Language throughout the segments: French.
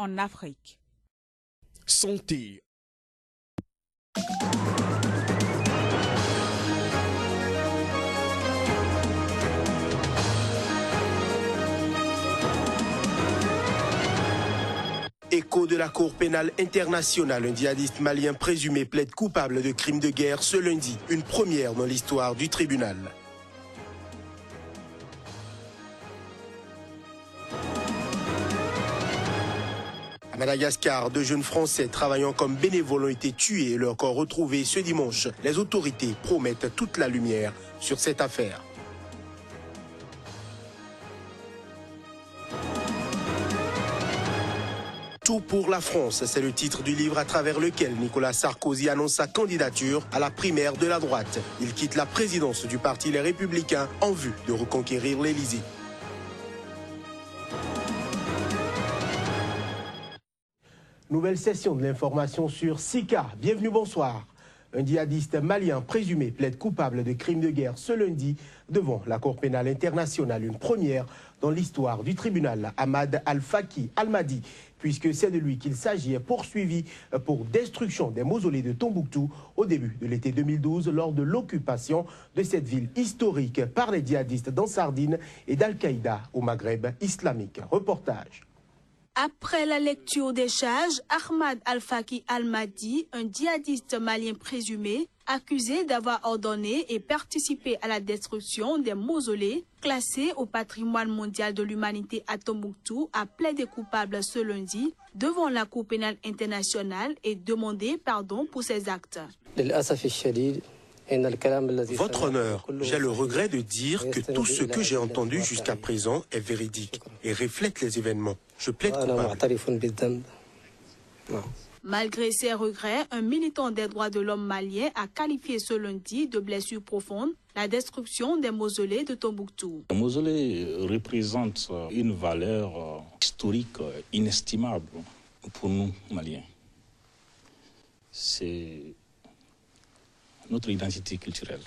en Afrique. Santé. Écho de la Cour pénale internationale, un djihadiste malien présumé plaide coupable de crimes de guerre ce lundi, une première dans l'histoire du tribunal. À Madagascar, 2 jeunes Français travaillant comme bénévoles ont été tués et leur corps retrouvés ce dimanche. Les autorités promettent toute la lumière sur cette affaire. Tout pour la France, c'est le titre du livre à travers lequel Nicolas Sarkozy annonce sa candidature à la primaire de la droite. Il quitte la présidence du parti Les Républicains en vue de reconquérir l'Élysée. Nouvelle session de l'information sur Sika. Bienvenue, bonsoir. Un djihadiste malien présumé plaide coupable de crimes de guerre ce lundi devant la Cour pénale internationale, une première dans l'histoire du tribunal. Ahmad Al-Faki Al-Mahdi, puisque c'est de lui qu'il s'agit, est poursuivi pour destruction des mausolées de Tombouctou au début de l'été 2012 lors de l'occupation de cette ville historique par les djihadistes d'Ansardine et d'Al-Qaïda au Maghreb islamique. Reportage. Après la lecture des charges, Ahmad Al-Faki Al-Mahdi, un djihadiste malien présumé, accusé d'avoir ordonné et participé à la destruction des mausolées classés au patrimoine mondial de l'humanité à Tombouctou, a plaidé coupable ce lundi devant la Cour pénale internationale et demandé pardon pour ses actes. Votre honneur, j'ai le regret de dire que tout ce que j'ai entendu jusqu'à présent est véridique et reflète les événements. Je plaide coupable. Malgré ses regrets, un militant des droits de l'homme malien a qualifié ce lundi de blessure profonde la destruction des mausolées de Tombouctou. Le mausolée représente une valeur historique inestimable pour nous, Maliens. C'est notre identité culturelle.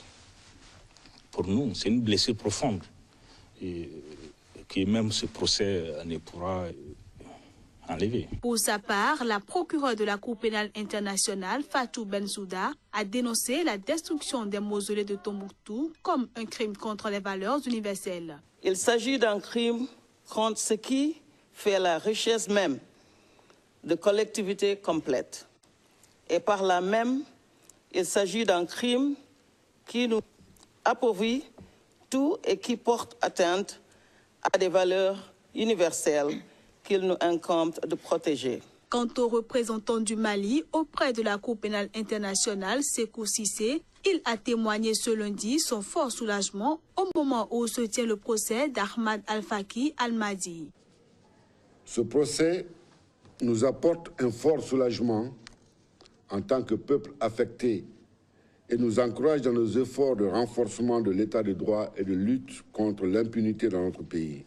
Pour nous, c'est une blessure profonde et que même ce procès ne pourra enlever. Pour sa part, la procureure de la Cour pénale internationale, Fatou Bensouda, a dénoncé la destruction des mausolées de Tombouctou comme un crime contre les valeurs universelles. Il s'agit d'un crime contre ce qui fait la richesse même de collectivité complète. Et par là même, il s'agit d'un crime qui nous appauvrit tout et qui porte atteinte à des valeurs universelles qu'il nous incombe de protéger. Quant au représentant du Mali auprès de la Cour pénale internationale, Sékou Cissé, il a témoigné ce lundi son fort soulagement au moment où se tient le procès d'Ahmad Al-Faki Al-Mahdi. Ce procès nous apporte un fort soulagement en tant que peuple affecté et nous encourage dans nos efforts de renforcement de l'état de droit et de lutte contre l'impunité dans notre pays.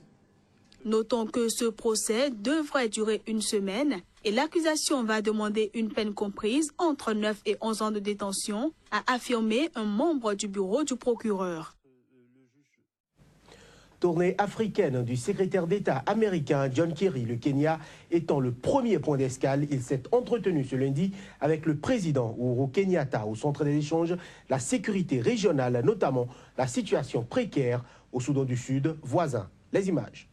Notons que ce procès devrait durer une semaine et l'accusation va demander une peine comprise entre 9 et 11 ans de détention, a affirmé un membre du bureau du procureur. Tournée africaine du secrétaire d'État américain John Kerry, le Kenya étant le premier point d'escale. Il s'est entretenu ce lundi avec le président Uhuru Kenyatta au centre des échanges, la sécurité régionale, notamment la situation précaire au Soudan du Sud voisin. Les images.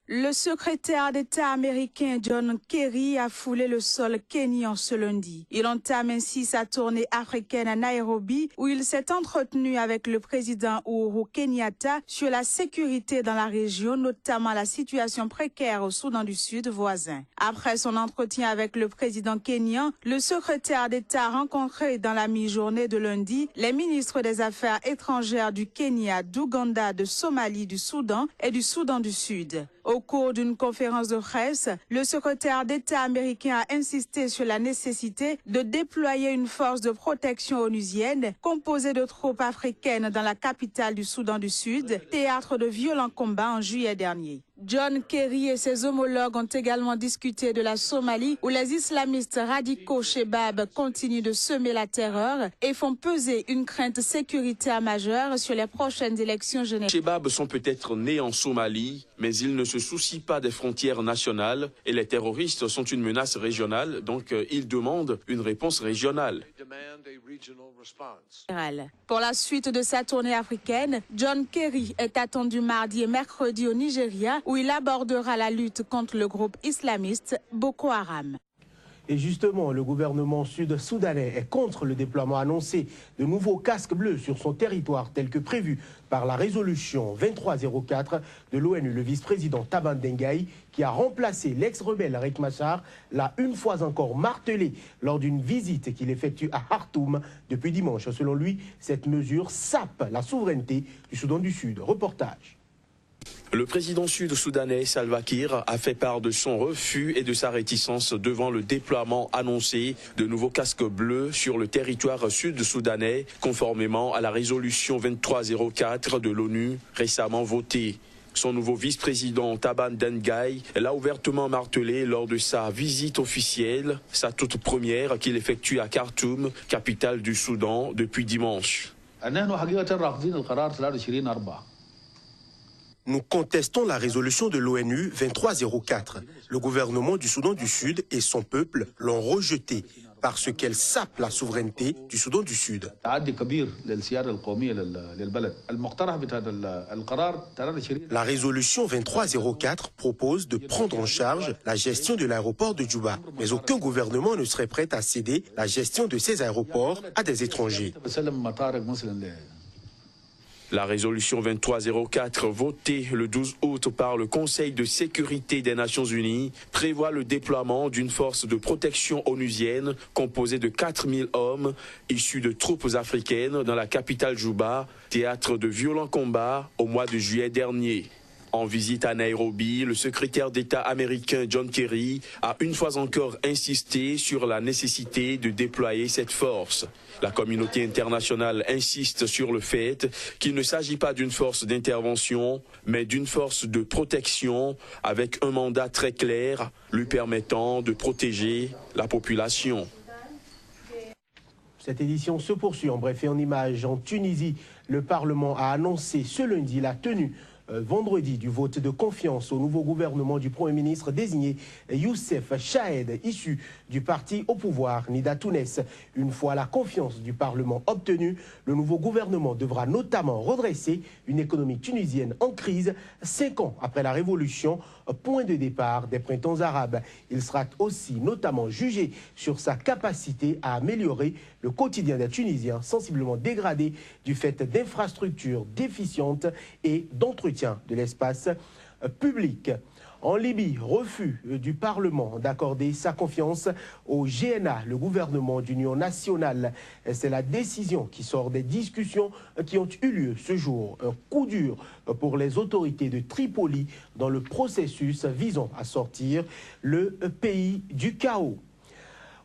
Le secrétaire d'État américain John Kerry a foulé le sol kényan ce lundi. Il entame ainsi sa tournée africaine à Nairobi où il s'est entretenu avec le président Uhuru Kenyatta sur la sécurité dans la région, notamment la situation précaire au Soudan du Sud voisin. Après son entretien avec le président kényan, le secrétaire d'État a rencontré dans la mi-journée de lundi les ministres des Affaires étrangères du Kenya, d'Ouganda, de Somalie, du Soudan et du Soudan du Sud. Au cours d'une conférence de presse, le secrétaire d'État américain a insisté sur la nécessité de déployer une force de protection onusienne composée de troupes africaines dans la capitale du Soudan du Sud, théâtre de violents combats en juillet dernier. John Kerry et ses homologues ont également discuté de la Somalie, où les islamistes radicaux Shebab continuent de semer la terreur et font peser une crainte sécuritaire majeure sur les prochaines élections générales. Shebab sont peut-être nés en Somalie, mais ils ne se soucient pas des frontières nationales et les terroristes sont une menace régionale, donc ils demandent une réponse régionale. Pour la suite de sa tournée africaine, John Kerry est attendu mardi et mercredi au Nigeria, où il abordera la lutte contre le groupe islamiste Boko Haram. Et justement, le gouvernement sud-soudanais est contre le déploiement annoncé de nouveaux casques bleus sur son territoire, tel que prévu par la résolution 2304 de l'ONU. Le vice-président Taban Dengaï, qui a remplacé l'ex-rebelle Riek Machar, l'a une fois encore martelé lors d'une visite qu'il effectue à Khartoum depuis dimanche. Selon lui, cette mesure sape la souveraineté du Soudan du Sud. Reportage. Le président sud-soudanais Salva Kiir a fait part de son refus et de sa réticence devant le déploiement annoncé de nouveaux casques bleus sur le territoire sud-soudanais, conformément à la résolution 2304 de l'ONU récemment votée. Son nouveau vice-président Taban Dengaï l'a ouvertement martelé lors de sa visite officielle, sa toute première qu'il effectue à Khartoum, capitale du Soudan, depuis dimanche. Nous contestons la résolution de l'ONU 2304. Le gouvernement du Soudan du Sud et son peuple l'ont rejetée parce qu'elle sape la souveraineté du Soudan du Sud. La résolution 2304 propose de prendre en charge la gestion de l'aéroport de Djouba, mais aucun gouvernement ne serait prêt à céder la gestion de ces aéroports à des étrangers. La résolution 2304, votée le 12 août par le Conseil de sécurité des Nations Unies, prévoit le déploiement d'une force de protection onusienne composée de 4000 hommes issus de troupes africaines dans la capitale Djouba, théâtre de violents combats au mois de juillet dernier. En visite à Nairobi, le secrétaire d'État américain John Kerry a une fois encore insisté sur la nécessité de déployer cette force. La communauté internationale insiste sur le fait qu'il ne s'agit pas d'une force d'intervention, mais d'une force de protection avec un mandat très clair lui permettant de protéger la population. Cette édition se poursuit en bref et en images. En Tunisie, le Parlement a annoncé ce lundi la tenue vendredi du vote de confiance au nouveau gouvernement du Premier ministre désigné Youssef Chahed, issu du parti au pouvoir Nida Tounes. Une fois la confiance du Parlement obtenue, le nouveau gouvernement devra notamment redresser une économie tunisienne en crise 5 ans après la révolution, point de départ des printemps arabes. Il sera aussi notamment jugé sur sa capacité à améliorer le quotidien des Tunisiens, sensiblement dégradé du fait d'infrastructures déficientes et d'entretien de l'espace public. En Libye, refus du Parlement d'accorder sa confiance au GNA, le gouvernement d'union nationale. C'est la décision qui sort des discussions qui ont eu lieu ce jour. Un coup dur pour les autorités de Tripoli dans le processus visant à sortir le pays du chaos.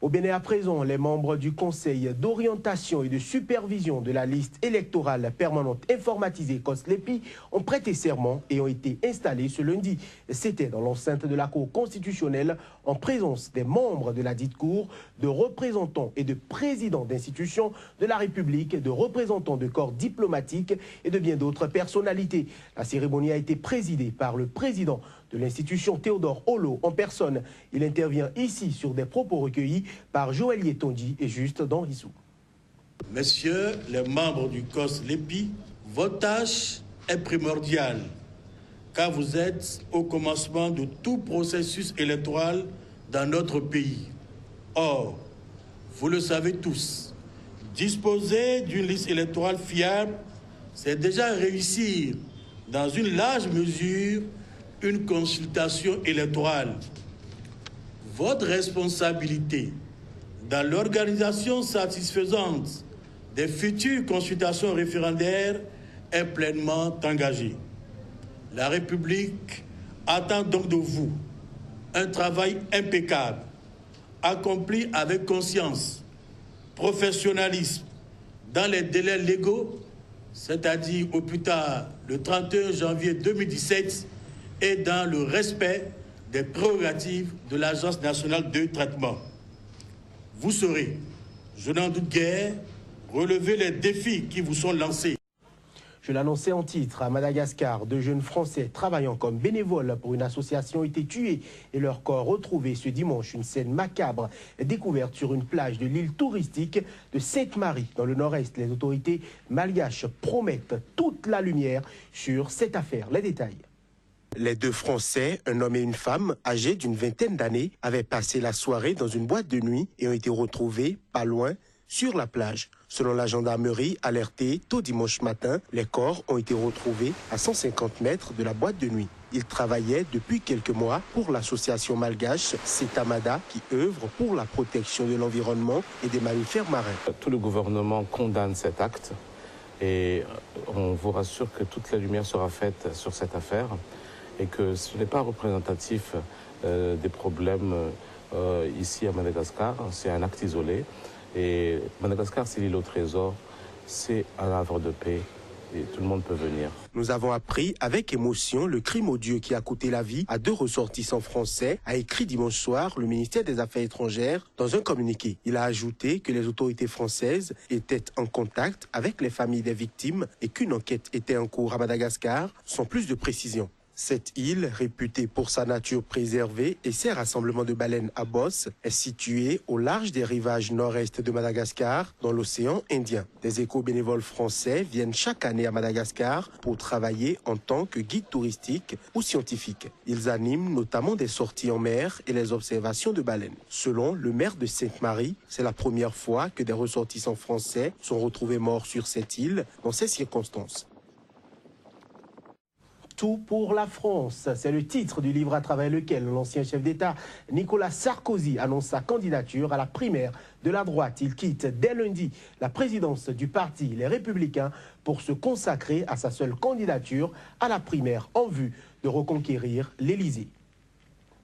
Au Bénin à présent, les membres du Conseil d'orientation et de supervision de la liste électorale permanente informatisée COSLEPI ont prêté serment et ont été installés ce lundi. C'était dans l'enceinte de la Cour constitutionnelle en présence des membres de la dite Cour, de représentants et de présidents d'institutions de la République, de représentants de corps diplomatiques et de bien d'autres personnalités. La cérémonie a été présidée par le président de l'institution Théodore Olo en personne. Il intervient ici sur des propos recueillis par Joël Yetondi et Juste dans Rissou. Messieurs les membres du COSLEPI, votre tâche est primordiale car vous êtes au commencement de tout processus électoral dans notre pays. Or, vous le savez tous, disposer d'une liste électorale fiable, c'est déjà réussir dans une large mesure une consultation électorale. Votre responsabilité dans l'organisation satisfaisante des futures consultations référendaires est pleinement engagée. La République attend donc de vous un travail impeccable, accompli avec conscience, professionnalisme, dans les délais légaux, c'est-à-dire au plus tard le 31 janvier 2017, et dans le respect des prérogatives de l'Agence nationale de traitement. Vous saurez, je n'en doute guère, relever les défis qui vous sont lancés. Je l'annonçais en titre, à Madagascar, 2 jeunes Français travaillant comme bénévoles pour une association ont été tués et leur corps retrouvé ce dimanche. Une scène macabre découverte sur une plage de l'île touristique de Sainte-Marie, dans le nord-est. Les autorités malgaches promettent toute la lumière sur cette affaire. Les détails. Les 2 Français, un homme et une femme, âgés d'une vingtaine d'années, avaient passé la soirée dans une boîte de nuit et ont été retrouvés pas loin sur la plage. Selon la gendarmerie alertée tôt dimanche matin, les corps ont été retrouvés à 150 mètres de la boîte de nuit. Ils travaillaient depuis quelques mois pour l'association malgache Setamada qui œuvre pour la protection de l'environnement et des mammifères marins. Tout le gouvernement condamne cet acte et on vous rassure que toute la lumière sera faite sur cette affaire et que ce n'est pas représentatif des problèmes ici à Madagascar. C'est un acte isolé. Et Madagascar, c'est l'île au trésor, c'est un havre de paix et tout le monde peut venir. Nous avons appris avec émotion le crime odieux qui a coûté la vie à 2 ressortissants français, a écrit dimanche soir le ministère des Affaires étrangères dans un communiqué. Il a ajouté que les autorités françaises étaient en contact avec les familles des victimes et qu'une enquête était en cours à Madagascar, sans plus de précision. Cette île, réputée pour sa nature préservée et ses rassemblements de baleines à bosse, est située au large des rivages nord-est de Madagascar, dans l'océan Indien. Des éco-bénévoles français viennent chaque année à Madagascar pour travailler en tant que guides touristiques ou scientifiques. Ils animent notamment des sorties en mer et les observations de baleines. Selon le maire de Sainte-Marie, c'est la première fois que des ressortissants français sont retrouvés morts sur cette île dans ces circonstances. Tout pour la France, c'est le titre du livre à travers lequel l'ancien chef d'État Nicolas Sarkozy annonce sa candidature à la primaire de la droite. Il quitte dès lundi la présidence du parti Les Républicains pour se consacrer à sa seule candidature à la primaire en vue de reconquérir l'Élysée.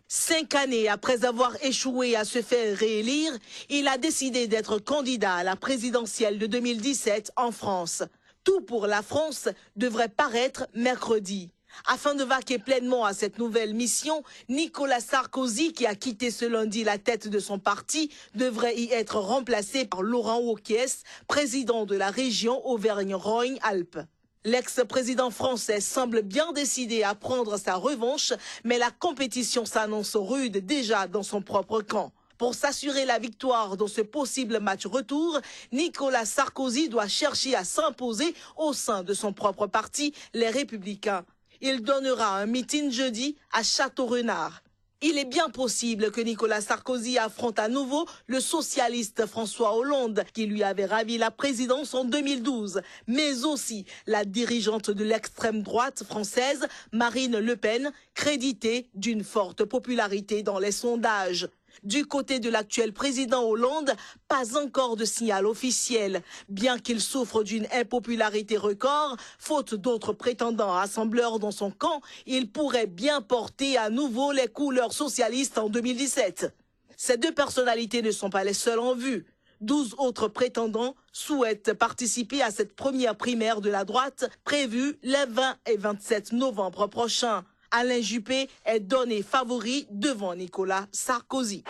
5 années après avoir échoué à se faire réélire, il a décidé d'être candidat à la présidentielle de 2017 en France. Tout pour la France devrait paraître mercredi. Afin de vaquer pleinement à cette nouvelle mission, Nicolas Sarkozy, qui a quitté ce lundi la tête de son parti, devrait y être remplacé par Laurent Wauquiez, président de la région Auvergne-Rhône-Alpes. L'ex-président français semble bien décidé à prendre sa revanche, mais la compétition s'annonce rude déjà dans son propre camp. Pour s'assurer la victoire dans ce possible match retour, Nicolas Sarkozy doit chercher à s'imposer au sein de son propre parti, les Républicains. Il donnera un meeting jeudi à Château-Renard. Il est bien possible que Nicolas Sarkozy affronte à nouveau le socialiste François Hollande, qui lui avait ravi la présidence en 2012, mais aussi la dirigeante de l'extrême droite française, Marine Le Pen, créditée d'une forte popularité dans les sondages. Du côté de l'actuel président Hollande, pas encore de signal officiel. Bien qu'il souffre d'une impopularité record, faute d'autres prétendants assembleurs dans son camp, il pourrait bien porter à nouveau les couleurs socialistes en 2017. Ces 2 personnalités ne sont pas les seules en vue. 12 autres prétendants souhaitent participer à cette première primaire de la droite prévue les 20 et 27 novembre prochains. Alain Juppé est donné favori devant Nicolas Sarkozy.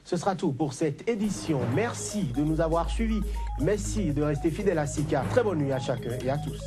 Ce sera tout pour cette édition. Merci de nous avoir suivis. Merci de rester fidèles à Sika. Très bonne nuit à chacun et à tous.